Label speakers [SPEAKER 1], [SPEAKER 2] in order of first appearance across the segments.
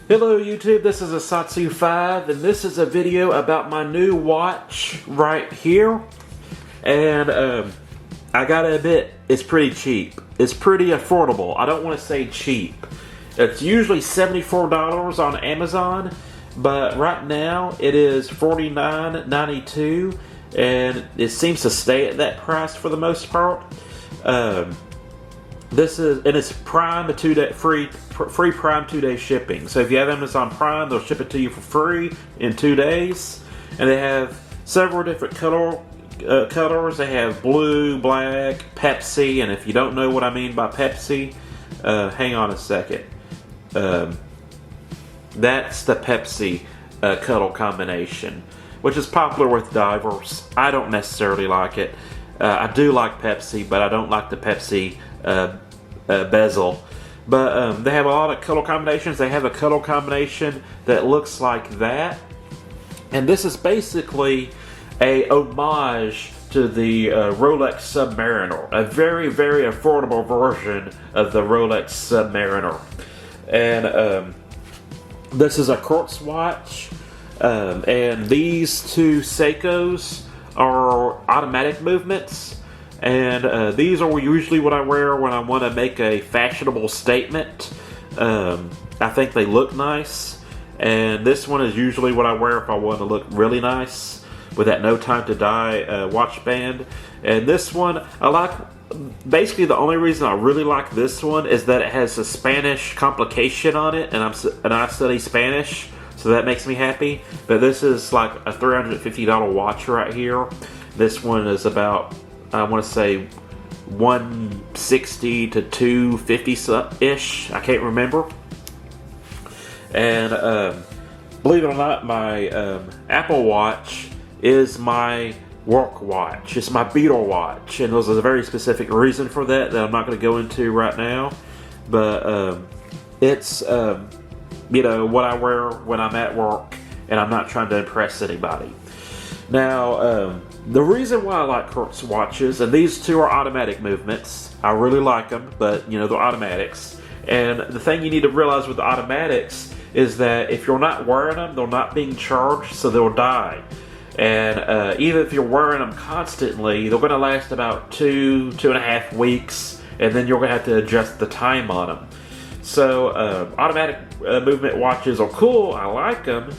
[SPEAKER 1] Hello YouTube, this is Asatsu 5 and this is a video about my new watch right here. And I gotta admit, it's pretty cheap. It's pretty affordable. I don't want to say cheap. It's usually $74 on Amazon, but right now it is $49.92 and it seems to stay at that price for the most part. It's Prime, free Prime 2-day shipping. So if you have Amazon Prime, they'll ship it to you for free in 2 days. And they have several different colors. They have blue, black, Pepsi, and if you don't know what I mean by Pepsi, hang on a second. That's the Pepsi color combination, which is popular with divers. I don't necessarily like it. I do like Pepsi, but I don't like the Pepsi bezel. But they have a lot of color combinations. They have a color combination that looks like that, and this is basically a homage to the Rolex Submariner, a very, very affordable version of the Rolex Submariner. And this is a quartz watch, and these two Seikos are automatic movements. And these are usually what I wear when I want to make a fashionable statement. I think they look nice. And this one is usually what I wear if I want to look really nice with that No Time to Die watch band. And this one, I like. Basically, the only reason I really like this one is that it has a Spanish complication on it, and I study Spanish, so that makes me happy. But this is like a $350 watch right here. This one is about, I want to say, 160 to 250-ish. I can't remember. And believe it or not, my Apple Watch is my work watch. It's my Beetle watch, and there's a very specific reason for that I'm not going to go into right now. But it's what I wear when I'm at work, and I'm not trying to impress anybody. Now, the reason why I like quartz watches, and these two are automatic movements. I really like them, but they're automatics. And the thing you need to realize with the automatics is that if you're not wearing them, they're not being charged, so they'll die. And even if you're wearing them constantly, they're going to last about 2.5 weeks, and then you're going to have to adjust the time on them. So automatic movement watches are cool. I like them,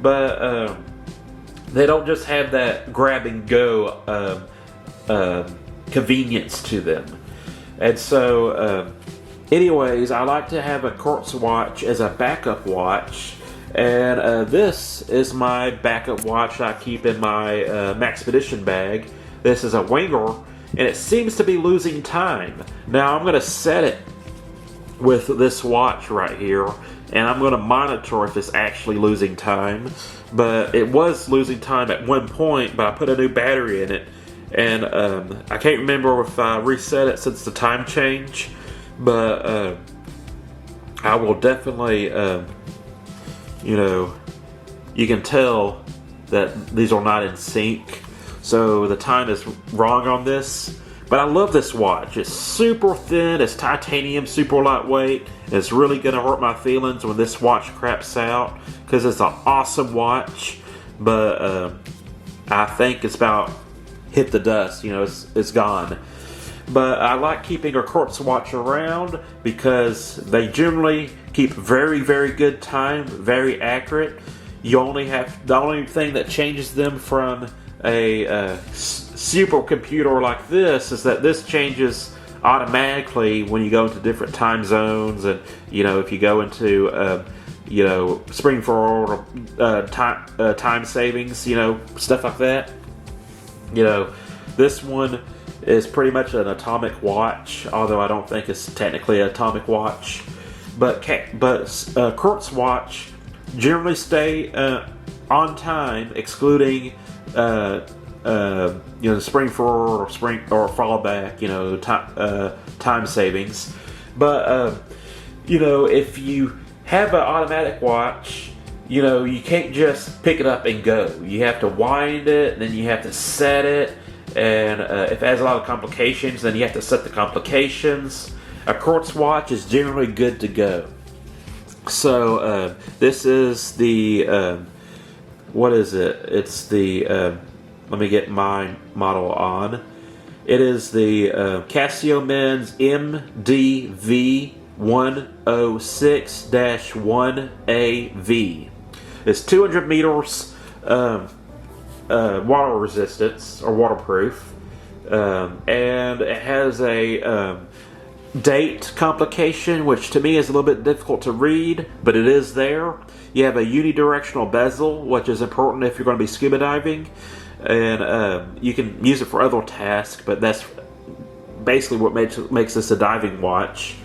[SPEAKER 1] but they don't just have that grab and go convenience to them. And so anyways, I like to have a quartz watch as a backup watch. And this is my backup watch that I keep in my Maxpedition bag. This is a Winger, and it seems to be losing time. Now I'm going to set it with this watch right here, and I'm going to monitor if it's actually losing time. But it was losing time at one point, but I put a new battery in it, and I can't remember if I reset it since the time change, but I will definitely you can tell that these are not in sync, so the time is wrong on this. But I love this watch. It's super thin, it's titanium, super lightweight, and it's really going to hurt my feelings when this watch craps out, because it's an awesome watch, but I think it's about hit the dust, it's gone. But I like keeping a quartz watch around because they generally keep very, very good time, very accurate. The only thing that changes them from a supercomputer like this is that this changes automatically when you go into different time zones, and if you go into spring forward or time savings, stuff like that. This one is pretty much an atomic watch, although I don't think it's technically an atomic watch. But quartz watch generally stay on time, excluding spring forward or spring or fall back, time savings. But if you have an automatic watch, you can't just pick it up and go. You have to wind it, and then you have to set it. And if it has a lot of complications, then you have to set the complications. A quartz watch is generally good to go. So this is the what is it? It's the let me get my model on. It is the Casio men's MDV-106-1AV. It's 200 meters water resistance or waterproof, and it has a date complication, which to me is a little bit difficult to read, but it is there. You have a unidirectional bezel, which is important if you're going to be scuba diving, and you can use it for other tasks, but that's basically what makes this a diving watch.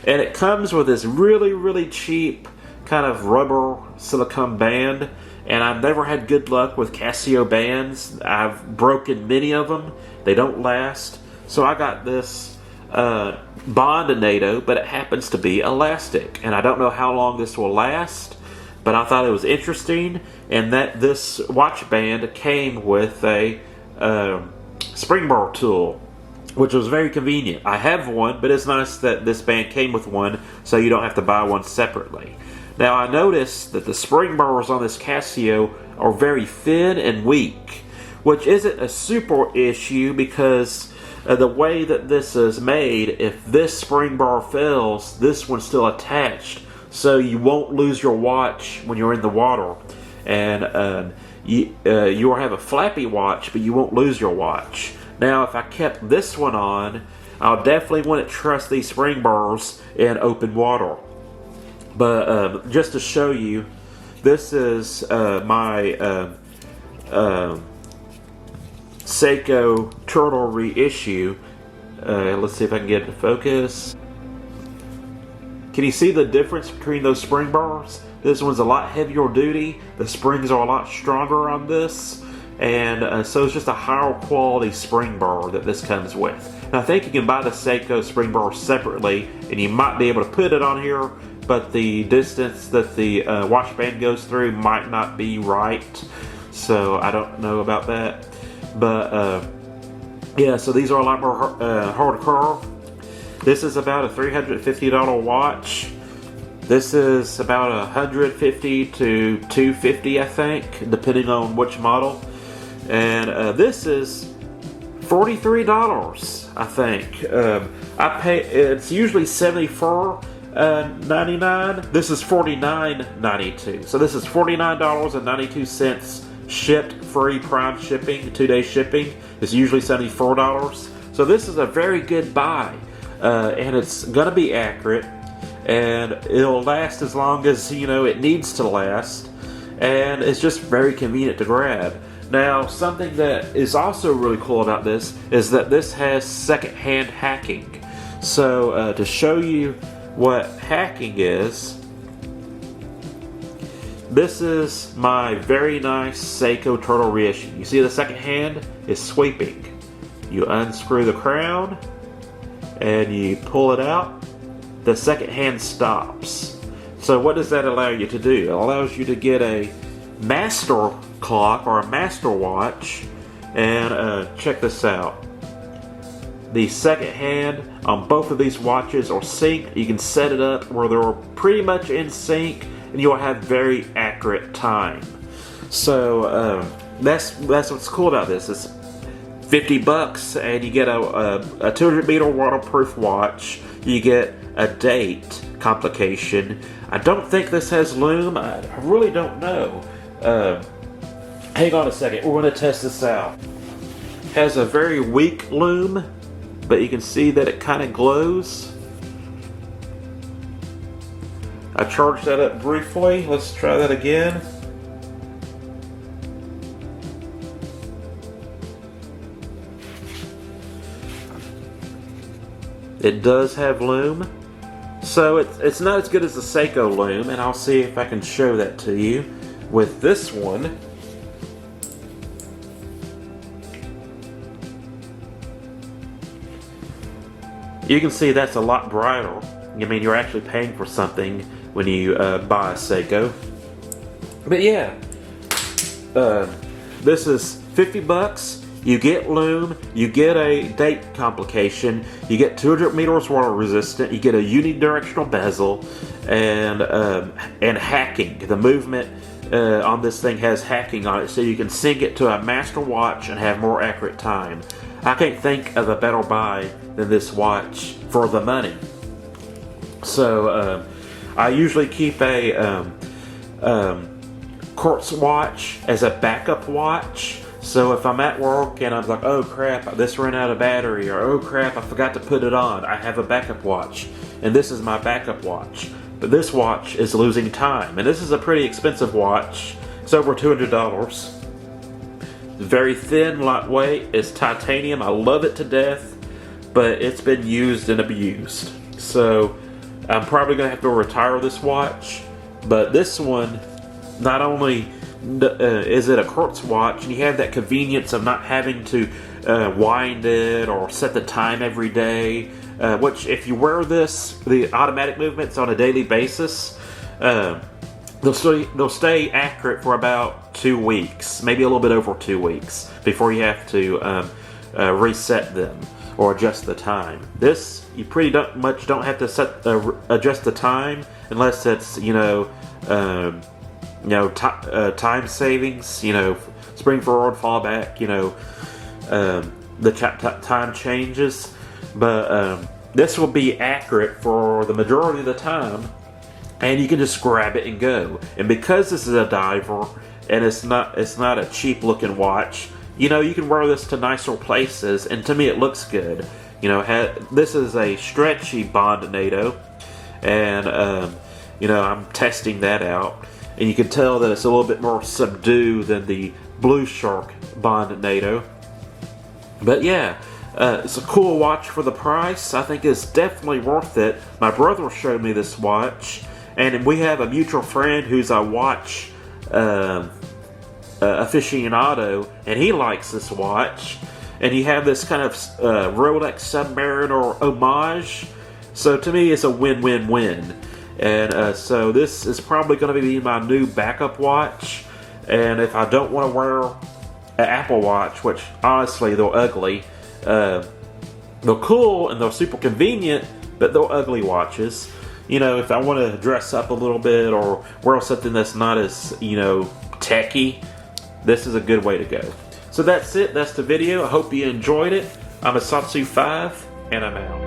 [SPEAKER 1] And it comes with this really cheap kind of rubber silicone band, and I've never had good luck with Casio bands. I've broken many of them. They don't last. So I got this bond to NATO, but it happens to be elastic, and I don't know how long this will last, but I thought it was interesting, and that this watch band came with a spring bar tool, which was very convenient. I have one, but it's nice that this band came with one, so you don't have to buy one separately. Now I noticed that the spring bars on this Casio are very thin and weak, which isn't a super issue because the way that this is made, if this spring bar fails, this one's still attached, so you won't lose your watch when you're in the water. And you will have a flappy watch, but you won't lose your watch. Now, if I kept this one on, I'll definitely wouldn't trust these spring bars in open water. But just to show you, this is my Seiko Turtle reissue. Let's see if I can get it to focus. Can you see the difference between those spring bars? This one's a lot heavier duty. The springs are a lot stronger on this. And so it's just a higher quality spring bar that this comes with. And I think you can buy the Seiko spring bar separately, and you might be able to put it on here, but the distance that the watch band goes through might not be right. So I don't know about that. But yeah, so these are a lot more hardcore. This is about a $350 watch. This is about $150 to $250, I think, depending on which model. And this is $43, I think. I pay. It's usually $74.99. This is $49.92. So this is $49.92 shipped, free prime shipping, 2-day shipping. It's usually $74. So this is a very good buy, and it's gonna be accurate, and it'll last as long as it needs to last, and it's just very convenient to grab. Now, something that is also really cool about this is that this has second-hand hacking. So to show you what hacking is, this is my very nice Seiko Turtle reissue. You see the second hand is sweeping. You unscrew the crown and you pull it out. The second hand stops. So what does that allow you to do? It allows you to get a master clock or a master watch, and check this out. The second hand on both of these watches are synced. You can set it up where they're pretty much in sync, and you'll have very accurate time. So that's what's cool about this. It's $50 and you get a 200 meter waterproof watch. You get a date complication. I don't think this has loom. I really don't know. Hang on a second. We're going to test this out. Has a very weak loom, but you can see that it kind of glows. I charged that up briefly. Let's try that again. It does have loom. So it's not as good as the Seiko loom, and I'll see if I can show that to you with this one. You can see that's a lot brighter. I mean, you're actually paying for something when you buy a Seiko. But yeah, this is $50. You get lume, you get a date complication, you get 200 meters water resistant, you get a unidirectional bezel, and hacking. The movement on this thing has hacking on it, so you can sync it to a master watch and have more accurate time. I can't think of a better buy than this watch for the money. So I usually keep a quartz watch as a backup watch. So if I'm at work and I'm like, oh crap, this ran out of battery, or oh crap, I forgot to put it on, I have a backup watch. And this is my backup watch. But this watch is losing time. And this is a pretty expensive watch. It's over $200. Very thin, lightweight. It's titanium. I love it to death. But it's been used and abused. So I'm probably going to have to retire this watch. But this one, not only is it a quartz watch, and you have that convenience of not having to wind it or set the time every day, which if you wear this, the automatic movements on a daily basis, they'll stay accurate for about 2 weeks, maybe a little bit over 2 weeks, before you have to reset them or adjust the time. This, you pretty much don't have to adjust the time unless it's, time savings, spring forward, fall back, the time changes. But this will be accurate for the majority of the time, and you can just grab it and go. And because this is a diver, and it's not a cheap looking watch, you can wear this to nicer places, and to me it looks good. This is a stretchy bond NATO, and I'm testing that out. And you can tell that it's a little bit more subdued than the Blue Shark Bond NATO. But yeah, it's a cool watch for the price. I think it's definitely worth it. My brother showed me this watch, and we have a mutual friend who's a watch aficionado, and he likes this watch. And you have this kind of Rolex Submariner homage. So to me, it's a win-win-win. And so this is probably going to be my new backup watch. And if I don't want to wear an Apple Watch, which honestly they're ugly, they're cool and they're super convenient, but they're ugly watches. If I want to dress up a little bit or wear something that's not as techy, this is a good way to go. So that's it. That's the video. I hope you enjoyed it. I'm Asatsu5, and I'm out.